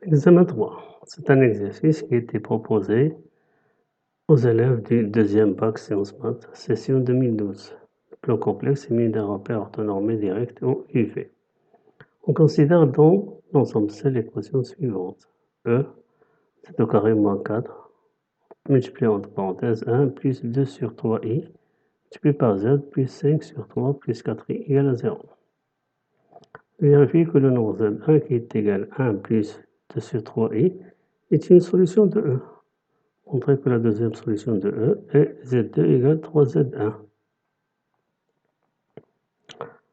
Examen 3. C'est un exercice qui a été proposé aux élèves du deuxième bac sciences maths, session 2012. Le plan complexe est muni d'un repère orthonormé direct ou UV. On considère dans l'ensemble seule l'équation suivante. E, z au carré moins 4, multiplié entre parenthèses 1 plus 2 sur 3i, multiplié par z plus 5 sur 3 plus 4i égale à 0. Vérifiez que le nombre z1 qui est égal à 1 plus 2 sur 3i est une solution de E. Montrez que la deuxième solution de E est Z2 égale 3Z1.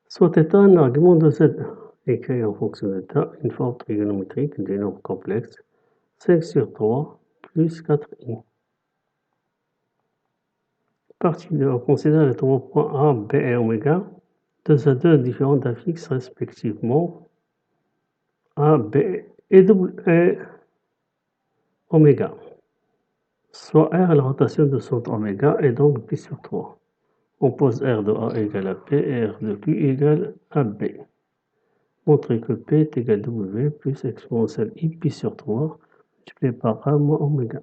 Soit θ un argument de Z1. Écrit en fonction de θ une forme trigonométrique des nombres complexes 5 sur 3 plus 4i. Partie 2. On considère les trois points A, B et oméga, 2 à 2 différents d'un fixe respectivement A, B et oméga. Soit R est la rotation de centre oméga et donc pi sur 3. On pose R de A égale à P et R de Q égale à B. Montrez que P est égal à W plus exponentielle I pi sur 3 multiplié par 1 moins oméga.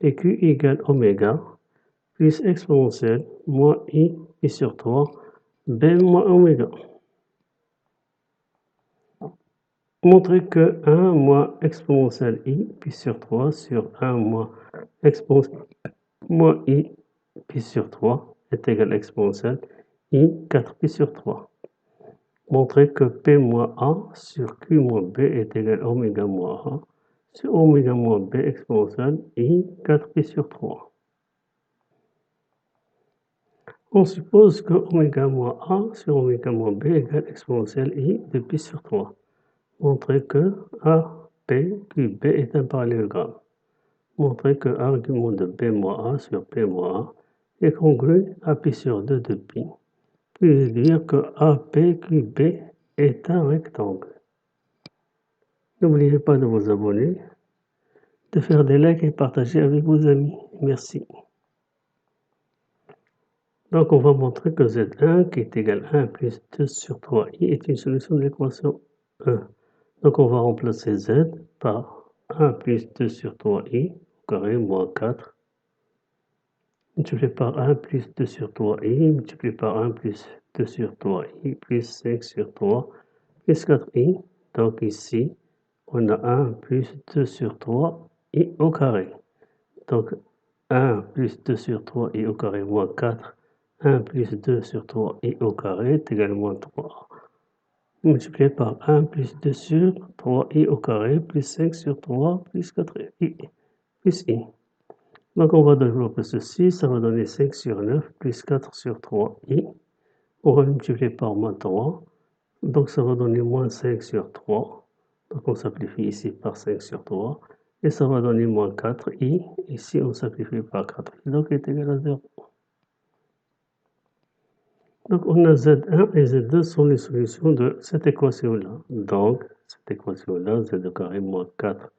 Et Q égale oméga plus exponentielle moins I pi sur 3 B moins oméga. Montrez que 1 moins exponentielle I pi sur 3 sur 1 moins exponentielle moins I pi sur 3 est égal à exponentielle I 4 pi sur 3. Montrez que P moins A sur Q moins B est égal à oméga moins A sur oméga moins B exponentielle I 4 pi sur 3. On suppose que oméga moins A sur oméga moins B égale exponentielle I de pi sur 3. Montrez que A, P, Q, B est un parallélogramme. Montrez que argument de B moins A sur P moins A est congru à pi sur 2 de pi. Puis dire que APQB est un rectangle. N'oubliez pas de vous abonner, de faire des likes et partager avec vos amis. Merci. Donc on va montrer que Z1 qui est égal à 1 plus 2 sur 3i est une solution de l'équation E. Donc on va remplacer Z par 1 plus 2 sur 3i au carré moins 4 multiplié par 1 plus 2 sur 3i multiplié par 1 plus 2 sur 3i plus 5 sur 3 plus 4i. Donc ici, on a 1 plus 2 sur 3 i au carré. Donc 1 plus 2 sur 3 i au carré moins 4, 1 plus 2 sur 3 i au carré est égal à moins 3. Multiplié par 1 plus 2 sur 3 i au carré plus 5 sur 3 plus 4i plus i. Donc on va développer ceci, ça va donner 5 sur 9 plus 4 sur 3i. On va multiplier par moins 3, donc ça va donner moins 5 sur 3. Donc on simplifie ici par 5 sur 3. Et ça va donner moins 4i. Ici on simplifie par 4i. Donc est égal à 0. Donc on a Z1 et Z2 sont les solutions de cette équation-là. Donc cette équation-là, Z au carré moins 4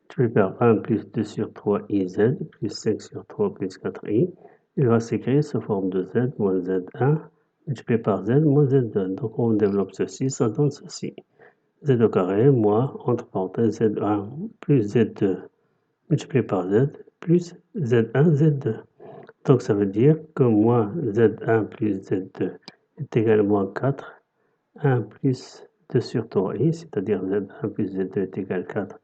multiplié par 1 plus 2 sur 3iz plus 5 sur 3 plus 4i. Il va s'écrire sous forme de Z moins Z1 multiplié par Z moins Z2. Donc on développe ceci, ça donne ceci. Z au carré moins, entre parenthèses, Z1 plus Z2 multiplié par Z plus Z1, Z2. Donc ça veut dire que moins Z1 plus Z2 est égal à moins 4, 1 plus 2 sur 3i, c'est-à-dire Z1 plus Z2 est égal à 4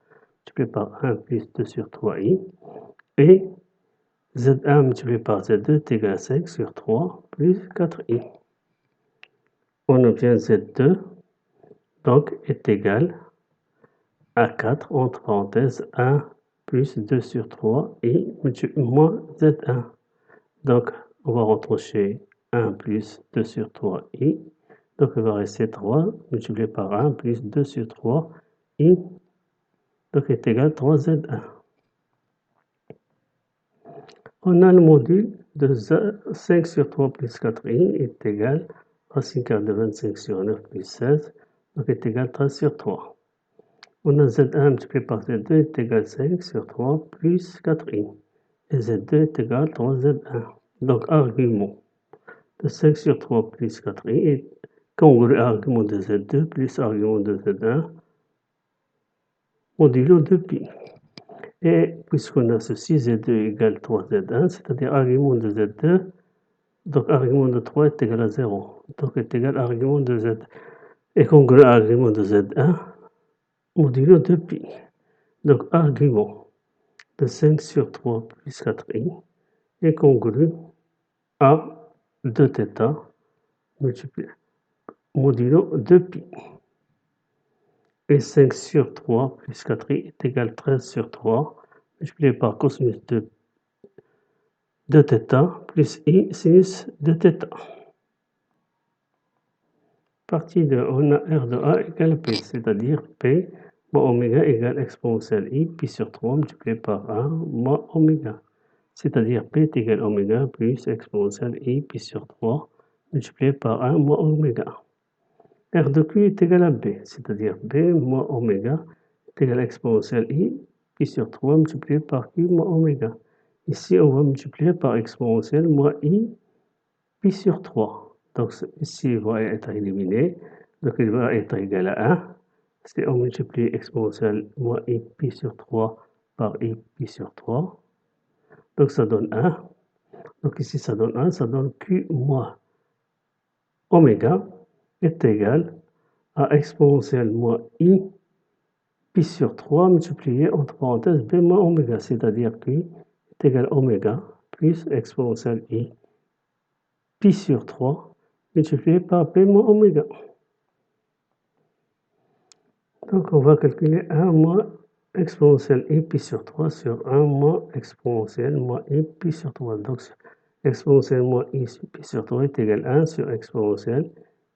multiplié par 1 plus 2 sur 3i, et Z1 multiplié par Z2 est égal à 5 sur 3 plus 4i. On obtient Z2, donc est égal à 4, entre parenthèses, 1 plus 2 sur 3 et moins Z1. Donc, on va retrancher 1 plus 2 sur 3 i. Donc, il va rester 3 multiplié par 1 plus 2 sur 3 i. Donc, est égal à 3Z1. On a le module de 5 sur 3 plus 4i est égal à racine carrée de 25 sur 9 plus 16. Donc, est égal à 13 sur 3. On a Z1 multiplié par Z2 est égal à 5 sur 3 plus 4i. Et Z2 est égal à 3Z1. Donc, argument de 5 sur 3 plus 4i est congru à argument de Z2 plus argument de Z1 modulo de pi. Et puisqu'on a ceci, Z2 égale 3Z1, c'est-à-dire argument de Z2, donc argument de 3 est égal à 0. Donc est égal à argument de Z est congruent à argument de Z1 modulo de pi. Donc argument de 5 sur 3 plus 4i est congru à 2θ multiplié modulo de pi. Et 5 sur 3 plus 4i est égal à 13 sur 3 multiplié par cosinus de θ plus i sinus de θ. Partie 2, on a R de A égale P, c'est-à-dire P moins oméga égale exponentielle I pi sur 3 multiplié par 1 moins oméga. C'est-à-dire P est égal à oméga plus exponentielle I pi sur 3 multiplié par 1 moins oméga. R de Q est égal à B, c'est-à-dire B moins oméga est égal à exponentielle I pi sur 3 multiplié par Q moins oméga. Ici, on va multiplier par exponentielle moins I pi sur 3. Donc ici, il va être éliminé. Donc il va être égal à 1. Si on multiplie exponentielle moins I pi sur 3 par I pi sur 3. Donc ça donne 1. Donc ici, ça donne 1. Ça donne Q moins oméga est égal à exponentielle moins I pi sur 3 multiplié entre parenthèses B moins oméga. C'est-à-dire Q est égal à oméga plus exponentielle I pi sur 3 multiplié par P moins oméga. Donc on va calculer 1 moins exponentielle I pi sur 3 sur 1 moins exponentielle moins I pi sur 3. Donc exponentielle moins I pi sur 3 est égal à 1 sur exponentielle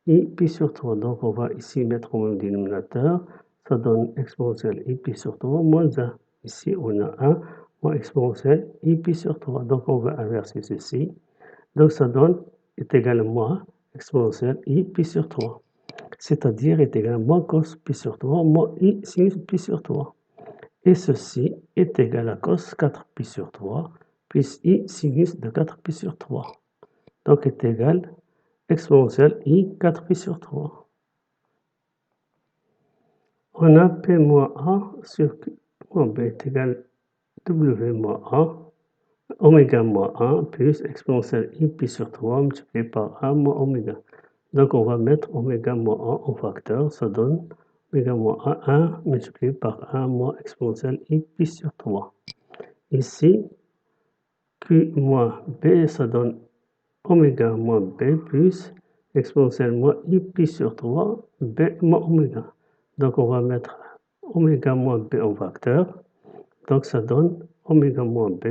I pi sur 3. Donc on va ici mettre au même dénominateur. Ça donne exponentielle I pi sur 3 moins 1. Ici on a 1 moins exponentielle I pi sur 3. Donc on va inverser ceci. Donc ça donne est égal à moins exponentielle I pi sur 3. C'est-à-dire est égal à moins cos pi sur 3 moins I sinus pi sur 3. Et ceci est égal à cos 4 pi sur 3 plus I sinus de 4 pi sur 3. Donc est égal exponentielle I 4 pi sur 3. On a P moins A sur Q moins B est égal à W moins A, oméga moins 1 plus exponentielle I pi sur 3 multiplié par 1 moins oméga. Donc on va mettre oméga moins 1 en facteur, ça donne oméga moins 1 multiplié par 1 moins exponentielle I pi sur 3. Ici, Q moins B, ça donne oméga moins B plus exponentielle moins I pi sur 3, B moins oméga. Donc on va mettre oméga moins B en facteur, donc ça donne oméga moins B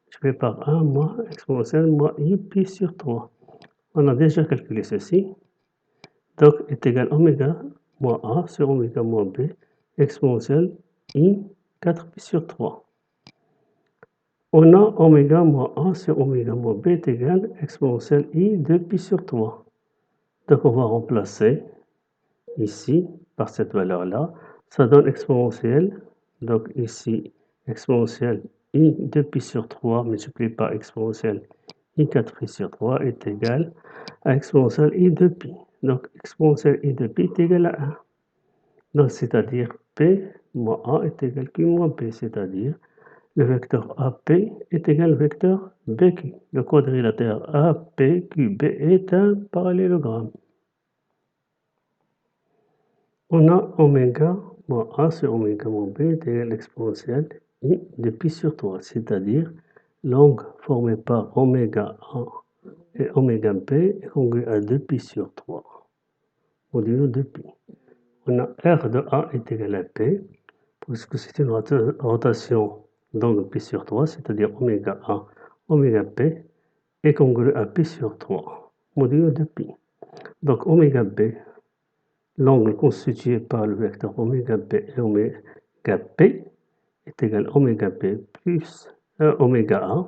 multiplié par 1 moins exponentielle moins I pi sur 3. On a déjà calculé ceci. Donc est égal à oméga moins A sur oméga moins B exponentielle I 4 pi sur 3. On a oméga moins A sur oméga moins B est égal à exponentielle I 2 pi sur 3. Donc on va remplacer ici par cette valeur-là. Ça donne exponentielle. Donc ici exponentielle I 2 pi sur 3 multiplié par exponentielle I 4 pi sur 3 est égal à exponentielle I 2 pi. Donc exponentielle I de pi est égal à 1. Donc c'est-à-dire P moins A est égal à Q moins P, c'est-à-dire le vecteur AP est égal au vecteur BQ. Le quadrilatère APQB est un parallélogramme. On a oméga moins A sur oméga moins B est égal à l'exponentielle I de pi sur 3, c'est-à-dire l'angle formé par oméga A et oméga B est congruent à 2 pi sur 3 modulo 2 pi. On a R de A est égal à P, puisque c'est une rotation d'angle pi sur 3, c'est-à dire oméga A, oméga P est congruent à pi sur 3 modulo 2 pi. Donc oméga B, l'angle constitué par le vecteur oméga B et oméga P est égal à oméga P plus oméga A.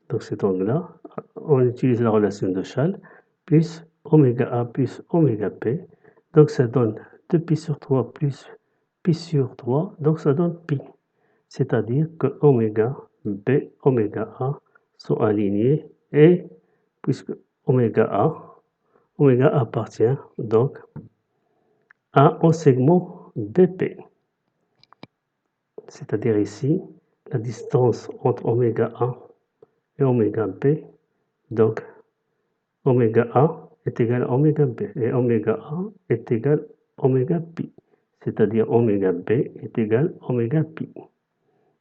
Donc cet angle-là, on utilise la relation de Schall, plus oméga A plus oméga P. Donc ça donne 2 pi sur 3 plus pi sur 3, donc ça donne pi. C'est-à-dire que oméga B, oméga A sont alignés et puisque oméga A appartient donc à un segment BP. c'est-à-dire ici, la distance entre oméga A et oméga B, donc oméga A est égal à oméga B et oméga A est égal à oméga pi, c'est-à-dire oméga B est égal à oméga pi.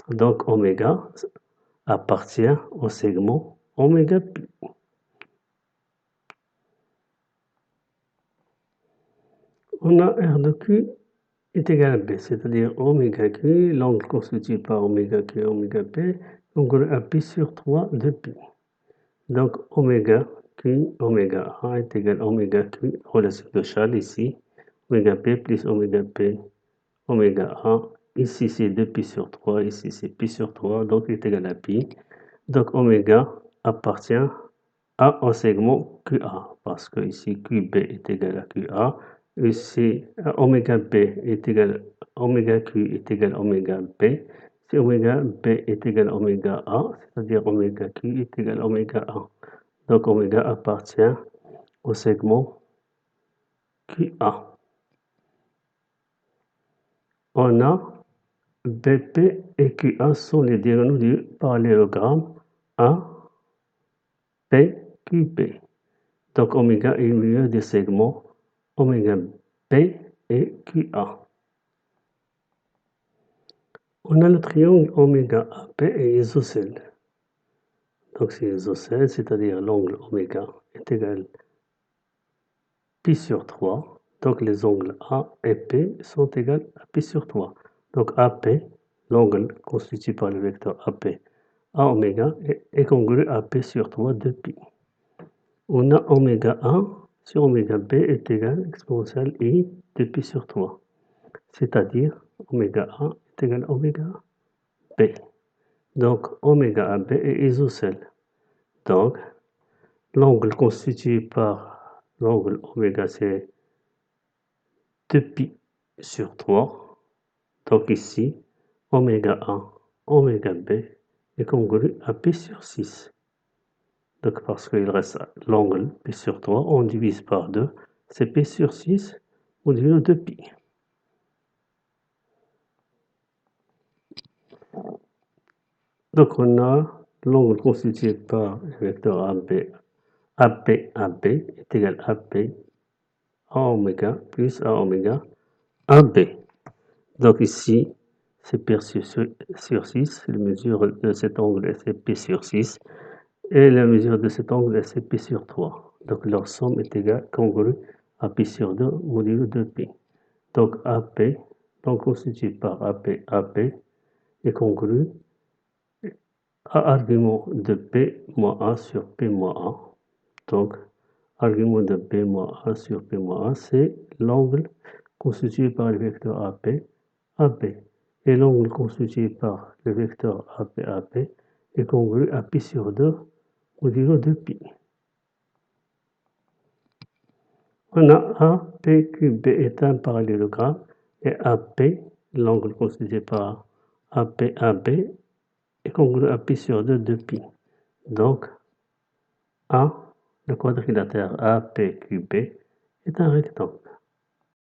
Donc oméga appartient au segment oméga pi. On a R de Q est égal à B, c'est-à-dire oméga Q, l'angle constitué par oméga Q et oméga B, donc à pi sur 3 de pi. Donc oméga Q, oméga A est égal à oméga Q, relation de Charles ici, oméga P plus oméga P, oméga A, ici c'est 2 pi sur 3, ici c'est pi sur 3, donc il est égal à pi. Donc oméga appartient au segment QA, parce que ici QB est égal à QA, ici oméga B est égal oméga Q est égal à oméga B, si oméga B est égal à oméga A, c'est-à-dire oméga Q est égal à oméga A. Donc oméga appartient au segment QA. On a BP et QA sont les diagonaux du parallélogramme APQB. Donc oméga est le milieu des segments oméga B et QA. On a le triangle oméga AP et isocèle. Donc c'est isocèle, c'est-à-dire l'angle oméga est égal à pi sur 3. Donc les angles A et P sont égaux à pi sur 3. Donc AP, l'angle constitué par le vecteur AP à oméga est congru à P sur 3 de pi. On a oméga 1 sur oméga B est égal à exponentielle I de pi sur 3. C'est-à-dire oméga A est égal à oméga B. Donc oméga AB est isocèle. Donc l'angle constitué par l'angle oméga c'est 2pi sur 3. Donc ici, oméga A, oméga B est congru à pi sur 6. Donc parce qu'il reste l'angle pi sur 3, on divise par 2, c'est pi sur 6 modulo 2pi. Donc on a l'angle constitué par le vecteur AB est égal à AP à oméga plus à oméga AB. Donc ici, c'est pi sur 6, la mesure de cet angle c'est pi sur 6, et la mesure de cet angle c'est pi sur 3. Donc leur somme est égale, congrue à pi sur 2 modulo 2pi. Donc AP, donc constitué par AP est congru à argument de P moins A sur P moins A. Donc argument de P moins A sur P moins A, c'est l'angle constitué par le vecteur AP. Et l'angle constitué par le vecteur AP est congru à pi sur 2 modulo 2pi. On a APQB est un parallélogramme et AP, l'angle constitué par APAB, est congru à pi sur 2 2pi. Donc A, le quadrilatère APQB, est un rectangle.